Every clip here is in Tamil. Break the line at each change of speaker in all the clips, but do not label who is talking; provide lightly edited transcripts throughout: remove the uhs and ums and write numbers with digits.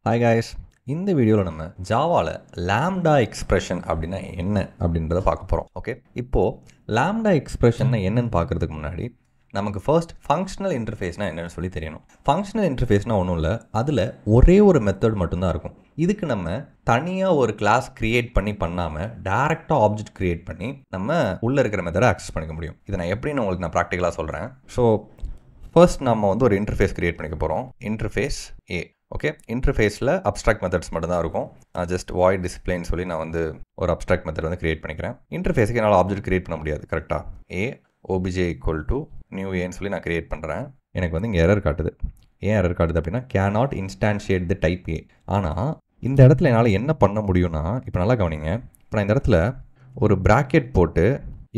ஹாய் காய்ஸ், இந்த வீடியோவில் நம்ம ஜாவாவில் லாம்டா எக்ஸ்பிரஷன் அப்படின்னா என்ன அப்படின்றத பார்க்க போகிறோம். ஓகே, இப்போது லாம்டா எக்ஸ்பிரஷன்னா என்னன்னு பார்க்குறதுக்கு முன்னாடி நமக்கு ஃபர்ஸ்ட் ஃபங்க்ஷனல் இன்டர்ஃபேஸ்னால் என்னென்னு சொல்லி தெரியணும். ஃபங்க்ஷனல் இன்டர்ஃபேஸ்னால் ஒன்றும் இல்லை, அதில் ஒரே ஒரு மெத்தட் மட்டும்தான் இருக்கும். இதுக்கு நம்ம தனியாக ஒரு கிளாஸ் க்ரியேட் பண்ணாமல் டேரெக்டாக ஆப்ஜெக்ட் க்ரியேட் பண்ணி நம்ம உள்ளே இருக்கிற மெத்தடை ஆக்சஸ் பண்ணிக்க முடியும். இதை நான் எப்படின்னு உங்களுக்கு நான் ப்ராக்டிக்கலாக சொல்கிறேன். ஸோ ஃபர்ஸ்ட் நம்ம வந்து ஒரு இன்டர்ஃபேஸ் க்ரியேட் பண்ணிக்க போகிறோம். இன்டர்ஃபேஸ் ஏ. ஓகே, இன்டர்ஃபேஸில் அப்ஸ்ட்ராக்ட் மெத்தட்ஸ் மட்டும் தான் இருக்கும். ஜஸ்ட் வாய்ட் டிஸ்பிளேன்னு சொல்லி நான் வந்து ஒரு அப்ஸ்ட்ராக்ட் மெத்தட் வந்து கிரியேட் பண்ணிக்கிறேன். இன்டர்ஃபேஸுக்கு என்னால் ஆப்ஜெக்ட் கிரியேட் பண்ண முடியாது. கரெக்டாக ஏ ஓபிஜே ஈக்குவல் டு நியூ ஏன்னு சொல்லி நான் கிரியேட் பண்ணுறேன். எனக்கு வந்து இங்கே எரர் காட்டுது. ஏன் எரர் காட்டுது அப்படின்னா can not instantiate the type A. ஆனால் இந்த இடத்துல என்னால் என்ன பண்ண முடியும்னா, இப்போ நல்லா கவனிங்க, இப்போ நான் இந்த இடத்துல ஒரு ப்ராக்கெட் போட்டு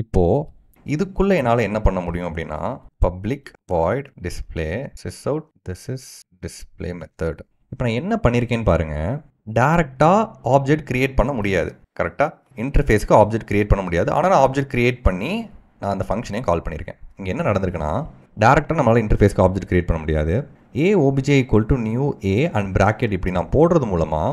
இப்போது இதுக்குள்ளே என்னால் என்ன பண்ண முடியும் அப்படின்னா public void display sis out this is display method. இப்போ நான் என்ன பண்ணியிருக்கேன்னு பாருங்கள், டேரெக்டாக ஆப்ஜெக்ட் க்ரியேட் பண்ண முடியாது. கரெக்டாக இன்டர்ஃபேஸ்க்கு ஆப்ஜெக்ட் க்ரியேட் பண்ண முடியாது. ஆனால் நான் ஆப்ஜெக்ட் க்ரியேட் பண்ணி நான் அந்த ஃபங்க்ஷனையும் கால் பண்ணியிருக்கேன். இங்கே என்ன நடந்திருக்குன்னா, டேரெக்டாக நம்மளால் இன்டர்ஃபேஸ்க்கு ஆப்ஜெக்ட் க்ரியேட் பண்ண முடியாது. A obj equal to new a and bracket இப்படி நான் போடுறது மூலமாக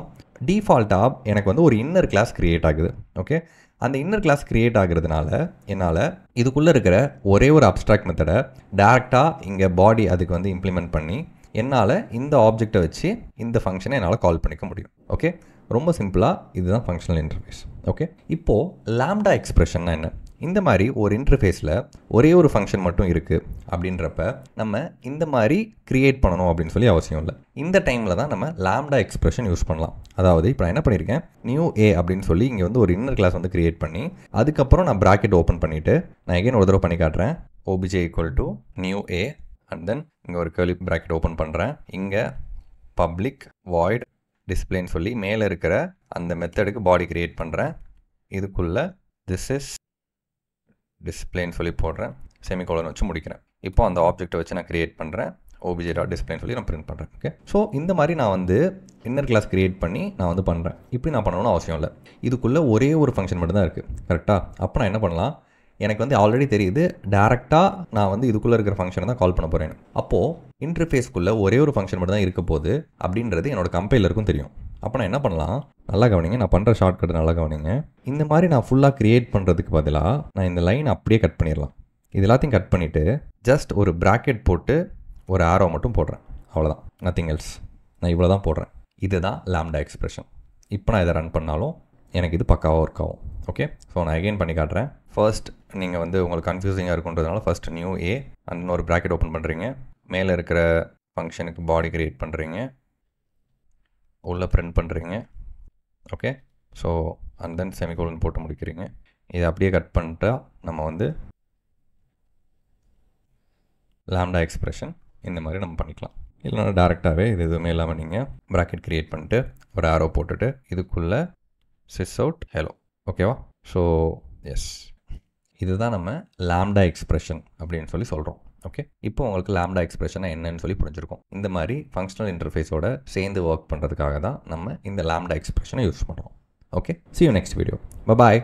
டிஃபால்ட்டாக எனக்கு வந்து ஒரு இன்னர் கிளாஸ் க்ரியேட் ஆகுது. ஓகே, அந்த இன்னர் கிளாஸ் க்ரியேட் ஆகிறதுனால என்னால் இதுக்குள்ளே இருக்கிற ஒரே ஒரு அப்ஸ்ட்ராக்ட் மெத்தடை டேரெக்டாக இங்கே பாடி அதுக்கு வந்து இம்ப்ளிமெண்ட் பண்ணி என்னால் இந்த ஆப்ஜெக்டை வச்சு இந்த ஃபங்க்ஷனை என்னால் கால் பண்ணிக்க முடியும். ஓகே, ரொம்ப சிம்பிளாக இதுதான் ஃபங்க்ஷனல் இன்டர்ஃபேஸ். ஓகே, இப்போது லாம்டா எக்ஸ்பிரஷன்னா என்ன? இந்த மாதிரி ஒரு இன்டர்ஃபேஸில் ஒரே ஒரு ஃபங்க்ஷன் மட்டும் இருக்குது அப்படின்றப்ப நம்ம இந்த மாதிரி க்ரியேட் பண்ணணும் அப்படின்னு சொல்லி அவசியம் இல்லை. இந்த டைமில் தான் நம்ம லாம்டா எக்ஸ்பிரஷன் யூஸ் பண்ணலாம். அதாவது இப்போ நான் என்ன பண்ணியிருக்கேன், நியூ ஏ அப்படின்னு சொல்லி இங்கே வந்து ஒரு இன்னர் கிளாஸ் வந்து க்ரியேட் பண்ணி அதுக்கப்புறம் நான் ப்ராக்கெட் ஓப்பன் பண்ணிவிட்டு நான் எகைன் ஒரு தடவை பண்ணி காட்டுறேன். OBJ equal to new a and then இங்கே ஒரு கர்லி ப்ராக்கெட் ஓப்பன் பண்ணுறேன். இங்கே பப்ளிக் வாய்ட் டிஸ்பிளேன்னு சொல்லி மேலே இருக்கிற அந்த மெத்தடுக்கு பாடி க்ரியேட் பண்ணுறேன். இதுக்குள்ளே திஸ் இஸ் டிஸ்பிளேன்னு சொல்லி போடுறேன். செமிகோலன் வச்சு முடிக்கிறேன். இப்போ அந்த ஆப்ஜெக்டை வச்சு நான் க்ரியேட் பண்ணுறேன். ஓபிஜே டாட் டிஸ்பிளேன்னு சொல்லி நான் பிரிண்ட் பண்ணுறேன். ஓகே, ஸோ இந்த மாதிரி நான் வந்து இன்னர் கிளாஸ் க்ரியேட் பண்ணி நான் வந்து பண்ணுறேன். இப்படி நான் பண்ணணும்னு அவசியம் இல்லை. இதுக்குள்ளே ஒரே ஒரு ஃபங்க்ஷன் மட்டும் தான் இருக்குது. கரெக்டாக? அப்போ நான் என்ன பண்ணலாம், எனக்கு வந்து ஆல்ரெடி தெரியுது டேரெக்டாக நான் வந்து இதுக்குள்ளே இருக்கிற ஃபங்க்ஷனை தான் கால் பண்ண போகிறேன். அப்போது இன்டர்ஃபேஸ்க்குள்ளே ஒரே ஒரு ஃபங்க்ஷன் மட்டும் தான் இருக்க போகுது அப்படின்றது என்னோட கம்பைலருக்கும் தெரியும். அப்போ நான் என்ன பண்ணலாம், நல்லா கவனிங்க, நான் பண்ணுற ஷார்ட்கட் நல்லா கவனிங்க. இந்த மாதிரி நான் ஃபுல்லாக க்ரியேட் பண்ணுறதுக்கு பதிலாக நான் இந்த லைன் அப்படியே கட் பண்ணிடலாம். இது எல்லாத்தையும் கட் பண்ணிவிட்டு ஜஸ்ட் ஒரு ப்ராக்கெட் போட்டு ஒரு ஆரோ மட்டும் போடுறேன். அவ்வளோதான், நத்திங் எல்ஸ். நான் இவ்வளோ தான் போடுறேன். இதுதான் லாம்டா எக்ஸ்பிரஷன். இப்போ நான் இதை ரன் பண்ணாலும் எனக்கு இது பக்காவாக ஒர்க் ஆகும். ஓகே, ஸோ நான் அகெயின் பண்ணி காட்டுறேன். ஃபர்ஸ்ட் நீங்கள் வந்து உங்களுக்கு கன்ஃபியூசிங்காக இருக்குன்றதுனால ஃபர்ஸ்ட் நியூ ஏ அண்ட் ஒரு ப்ராக்கெட் ஓப்பன் பண்ணுறீங்க. மேலே இருக்கிற ஃபங்க்ஷனுக்கு பாடி க்ரியேட் பண்ணுறீங்க, உள்ளே பிரிண்ட் பண்ணுறீங்க. Okay, so and then semicolon போட்டு முடிக்கிறீங்க. இதை அப்படியே கட் பண்ணிட்டா நம்ம வந்து லாம்டா எக்ஸ்பிரஷன் இந்த மாதிரி நம்ம பண்ணிக்கலாம். இல்லைனா டேரெக்டாகவே இது எதுவுமே இல்லாமல் நீங்கள் ப்ராக்கெட் க்ரியேட் பண்ணிட்டு ஒரு ஆரோ போட்டுட்டு இதுக்குள்ளே சிஸ் அவுட் ஹலோ. ஓகேவா? ஸோ எஸ், இதுதான் நம்ம லாம்டா எக்ஸ்பிரஷன் அப்படின்னு சொல்லி சொல்கிறோம். ஓகே, இப்போ உங்களுக்கு லாம்டா எக்ஸ்பிரஷனை என்னன்னு சொல்லி புரிஞ்சிருக்கும். இந்த மாதிரி ஃபங்க்ஷனல் இன்டர்ஃபேஸோட சேர்ந்து ஒர்க் பண்ணுறதுக்காக தான் நம்ம இந்த லாம்டா எக்ஸ்பிரஷனை யூஸ் பண்ணுறோம். Okay, see you next video. Bye bye.